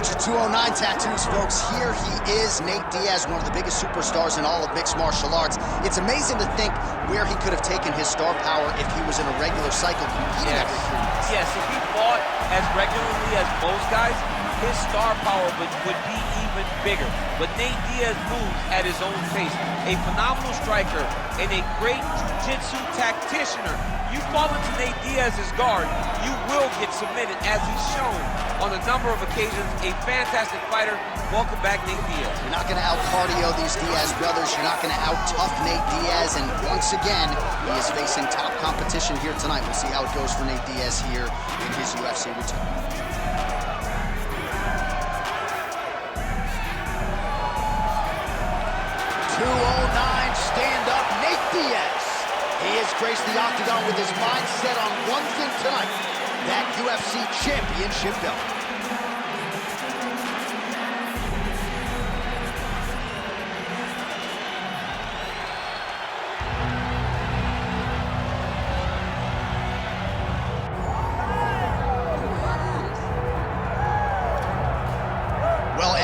bunch of 209 tattoos, folks. Here he is, Nate Diaz, one of the biggest superstars in all of mixed martial arts. It's amazing to think where he could have taken his star power if he was in a regular cycle competing. Yes, if he fought as regularly as most guys, his star power would be even bigger. But Nate Diaz moves at his own pace. A phenomenal striker and a great jiu-jitsu tacticianer. You fall into Nate Diaz's guard, you will get submitted, as he's shown on a number of occasions. A fantastic fighter. Welcome back, Nate Diaz. You're not going to out-cardio these Diaz brothers. You're not going to out-tough Nate Diaz. And once again, he is facing top competition here tonight. We'll see how it goes for Nate Diaz here in his UFC return. 209 stand-up Nate Diaz. He has graced the Octagon with his mind set on one thing tonight, that UFC championship belt.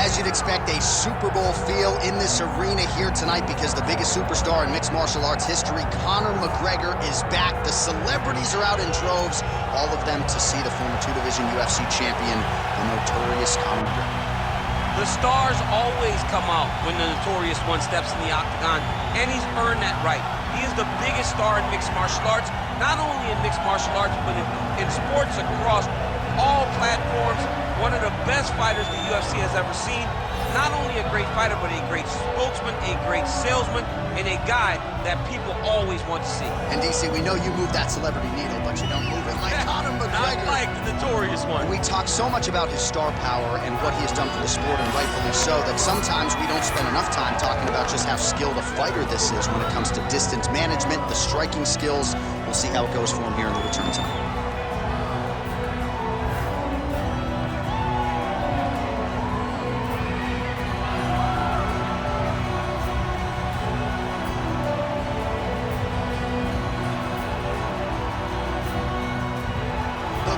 As you'd expect, a Super Bowl feel in this arena here tonight because the biggest superstar in mixed martial arts history, Conor McGregor, is back. The celebrities are out in droves, all of them to see the former two-division UFC champion, the notorious Conor McGregor. The stars always come out when the notorious one steps in the Octagon, and he's earned that right. He is the biggest star in mixed martial arts, not only in mixed martial arts, but in sports across all platforms. One of the best fighters the UFC has ever seen. Not only a great fighter, but a great spokesman, a great salesman, and a guy that people always want to see. And DC, we know you move that celebrity needle, but you don't move it like Conor McGregor. Not like the notorious one. We talk so much about his star power and what he has done for the sport, and rightfully so, that sometimes we don't spend enough time talking about just how skilled a fighter this is when it comes to distance management, the striking skills. We'll see how it goes for him here in the return tonight.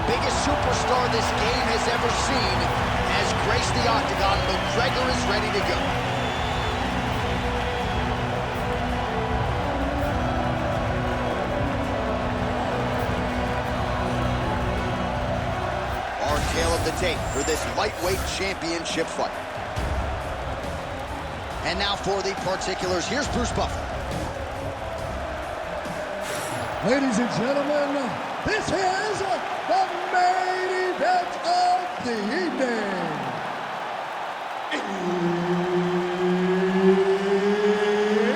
Biggest superstar this game has ever seen has graced the Octagon. McGregor is ready to go. Our tale of the tape for this lightweight championship fight. And now for the particulars, here's Bruce Buffer. Ladies and gentlemen, this is the main event of the evening.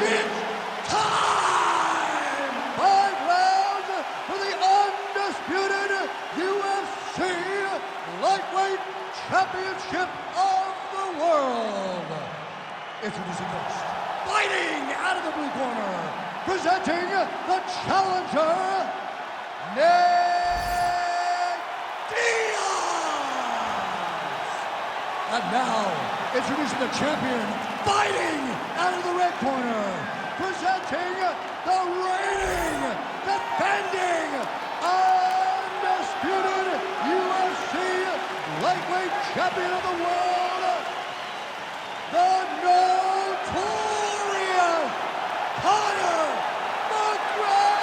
It's time! 5 rounds for the undisputed UFC Lightweight Championship of the world. Introducing first, fighting out of the blue corner, presenting the challenger, Nate Diaz! And now, introducing the champion, fighting out of the red corner, presenting the reigning, defending, undisputed UFC lightweight champion of the world, the notorious Conor McGregor!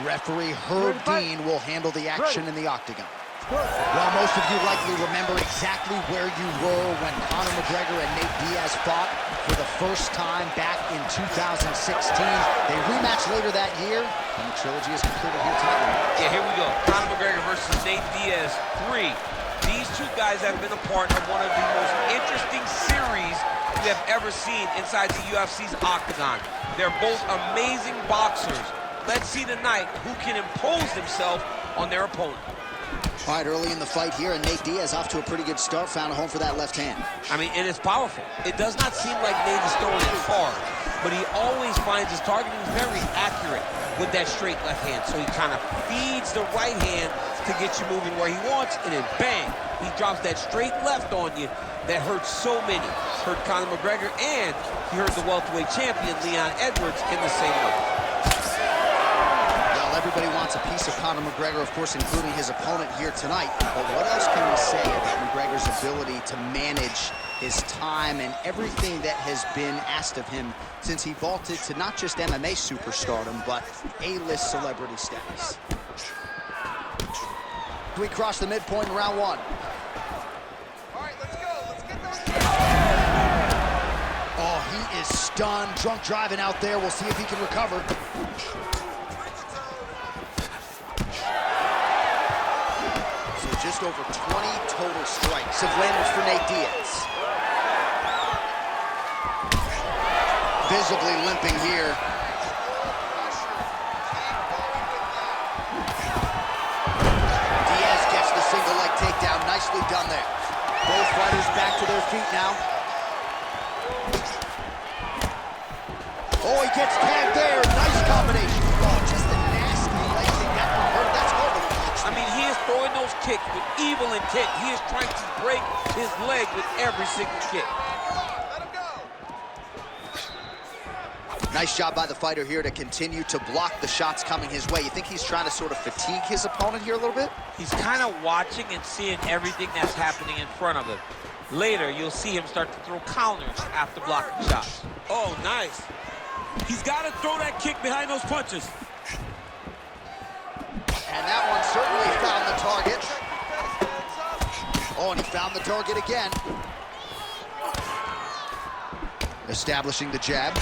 Referee Herb Dean will handle the action in the Octagon. Well, most of you likely remember exactly where you were when Conor McGregor and Nate Diaz fought for the first time back in 2016. They rematched later that year, and the trilogy is completed here tonight. Yeah, here we go. Conor McGregor versus Nate Diaz 3. These two guys have been a part of one of the most interesting series we have ever seen inside the UFC's Octagon. They're both amazing boxers. Let's see tonight who can impose himself on their opponent. All right, early in the fight here, and Nate Diaz off to a pretty good start, found a home for that left hand. I mean, it is powerful. It does not seem like Nate is throwing it hard, but he always finds his targeting very accurate with that straight left hand. So he kind of feeds the right hand to get you moving where he wants, and then bang, he drops that straight left on you that hurts so many. Hurt Conor McGregor, and he hurt the welterweight champion, Leon Edwards, in the same way. Well, everybody wants a piece of Conor McGregor, of course, including his opponent here tonight. But what else can we say about McGregor's ability to manage his time and everything that has been asked of him since he vaulted to not just MMA superstardom, but A-list celebrity status? We cross the midpoint in round one. All right, let's go. Let's get those. Oh, he is stunned, drunk driving out there. We'll see if he can recover. So just over 20 total strikes have landed for Nate Diaz. Visibly limping here. Diaz gets the single leg takedown. Nicely done there. Both fighters back to their feet now. Oh, he gets tagged there. Nice combination. Oh, just a nasty leg kick. That one hurt. That's horrible. I mean, he is throwing those kicks with evil intent. He is trying to break his leg with every single kick. Let him go. Nice job by the fighter here to continue to block the shots coming his way. You think he's trying to sort of fatigue his opponent here a little bit? He's kind of watching and seeing everything that's happening in front of him. Later, you'll see him start to throw counters after blocking shots. Oh, nice. He's got to throw that kick behind those punches. And that one certainly found the target. Oh, and he found the target again. Establishing the jab.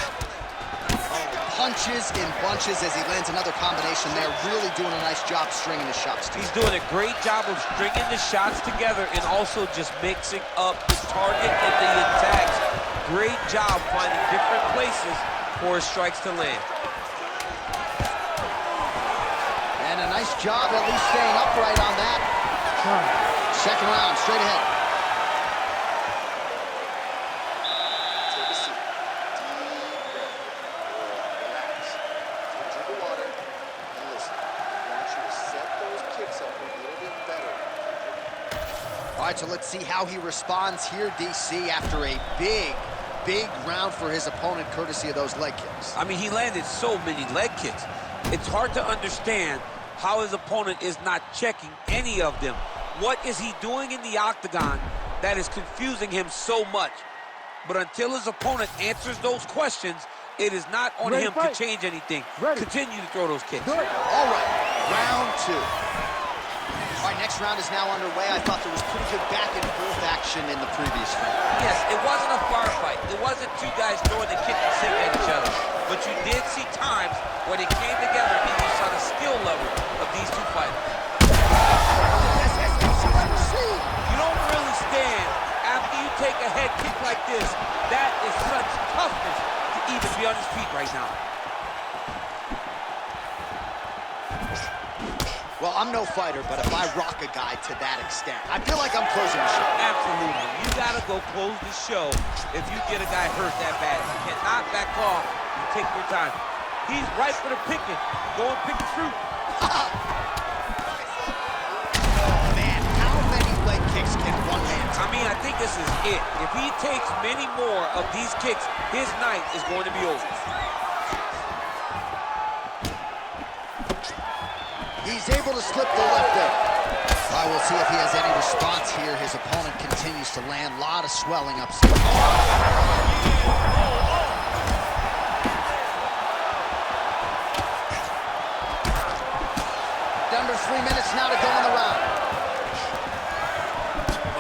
Punches in bunches as he lands another combination there. Really doing a nice job stringing the shots together. He's doing a great job of stringing the shots together and also just mixing up the target and the attacks. Great job finding different places for his strikes to land. And a nice job at least staying upright on that. Second round, straight ahead. Take a seat. Deep breath. Relax. Drink the water. And listen. I want you to set those kicks up a little bit better. All right, so let's see how he responds here, DC, after a big round for his opponent, courtesy of those leg kicks. I mean, he landed so many leg kicks. It's hard to understand how his opponent is not checking any of them. What is he doing in the octagon that is confusing him so much? But until his opponent answers those questions, it is not on him to change anything. Continue to throw those kicks. All right, round two. All right, next round is now underway. I thought there was pretty good back and forth action in the previous round. Yes, it wasn't a bar fight. It wasn't two guys throwing the kick and sink at each other. But you did see times when it came together and you saw the skill level of these two fighters. You don't really stand after you take a head kick like this. That is such toughness to even be on his feet right now. Well, I'm no fighter, but if I rock a guy to that extent, I feel like I'm closing the show. Absolutely. You gotta go close the show if you get a guy hurt that bad. You cannot back off and take your time. He's right for the picking. Go and pick the fruit. Man, how many leg kicks can one man take? I mean, I think this is it. If he takes many more of these kicks, his night is going to be over. He's able to slip the left there. All right, we'll see if he has any response here. His opponent continues to land. A lot of swelling upstairs. Under 3 minutes now to go in the round.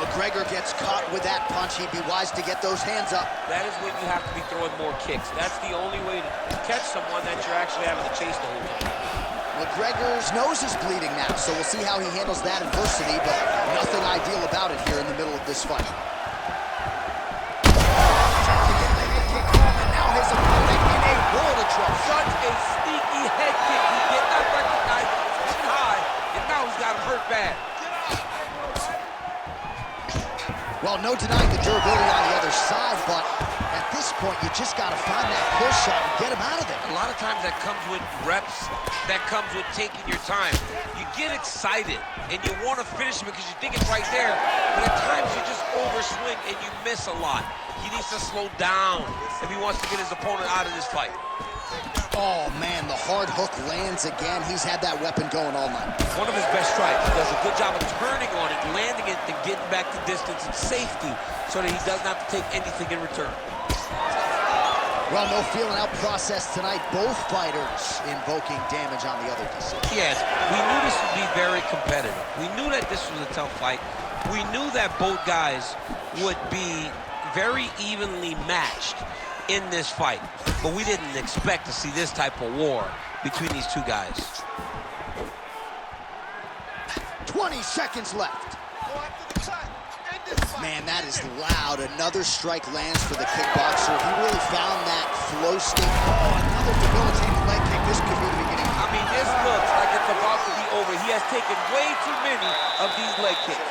McGregor gets caught with that punch. He'd be wise to get those hands up. That is when you have to be throwing more kicks. That's the only way to catch someone that you're actually having to chase the whole time. McGregor's nose is bleeding now, so we'll see how he handles that adversity, but nothing ideal about it here in the middle of this fight. And now his opponent in a world of trouble. Such a sneaky head kick. He did not recognize it was too high, and now he's got him hurt bad. Well, no denying the durability on the other side, but at this point, you just got to find that pull shot and get him out of there. A lot of times that comes with reps, that comes with taking your time. You get excited, and you want to finish it because you think it's right there, but at times you just overswing and you miss a lot. He needs to slow down if he wants to get his opponent out of this fight. Oh, man, the hard hook lands again. He's had that weapon going all night. One of his best strikes. He does a good job of turning on it, landing it, and getting back to distance and safety so that he doesn't have to take anything in return. Well, no feeling out process tonight. Both fighters invoking damage on the other decision. Yes, we knew this would be very competitive. We knew that this was a tough fight. We knew that both guys would be very evenly matched in this fight. But we didn't expect to see this type of war between these two guys. 20 seconds left. Man, that is loud. Another strike lands for the kickboxer. He really found that flow state. Oh, another debilitating leg kick. This could be the beginning. I mean, this looks like it's about to be over. He has taken way too many of these leg kicks.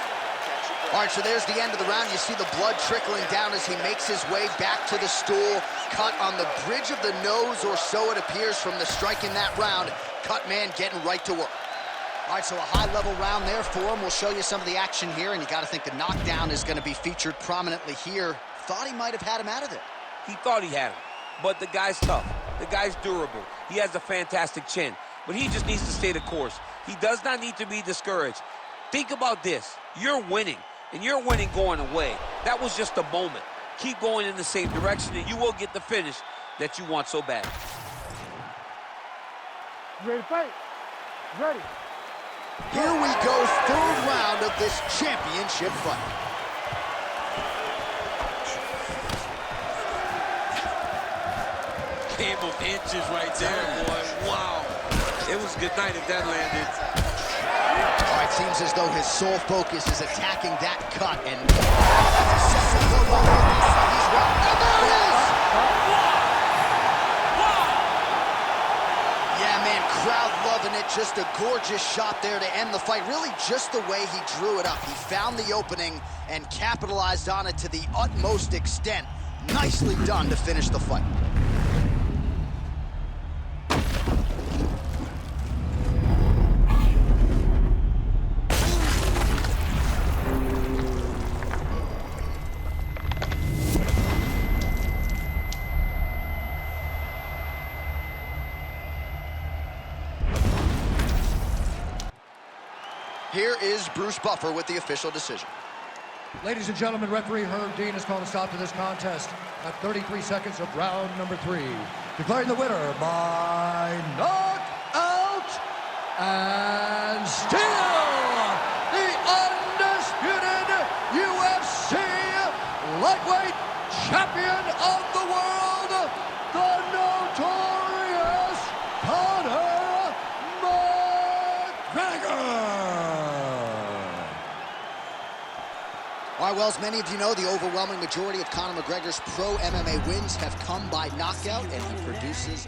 All right, so there's the end of the round. You see the blood trickling down as he makes his way back to the stool. Cut on the bridge of the nose, or so it appears from the strike in that round. Cut man getting right to work. All right, so a high-level round there for him. We'll show you some of the action here, and you got to think the knockdown is going to be featured prominently here. Thought he might have had him out of there. He thought he had him, but the guy's tough. The guy's durable. He has a fantastic chin, but he just needs to stay the course. He does not need to be discouraged. Think about this. You're winning, and you're winning going away. That was just a moment. Keep going in the same direction, and you will get the finish that you want so bad. Ready to fight? Ready. Here we go, third round of this championship fight. Game of inches right there, boy. Wow. It was good night if that landed. All right, seems as though his sole focus is attacking that cut, and crowd loving it. Just a gorgeous shot there to end the fight. Really just the way he drew it up. He found the opening and capitalized on it to the utmost extent. Nicely done to finish the fight. Here is Bruce Buffer with the official decision. Ladies and gentlemen, referee Herb Dean has called a stop to this contest at 33 seconds of round number 3. Declaring the winner by knockout and still the undisputed UFC lightweight champion of the world, the notorious Conor McGregor. All right, well, as many of you know, the overwhelming majority of Conor McGregor's pro MMA wins have come by knockout, and he produces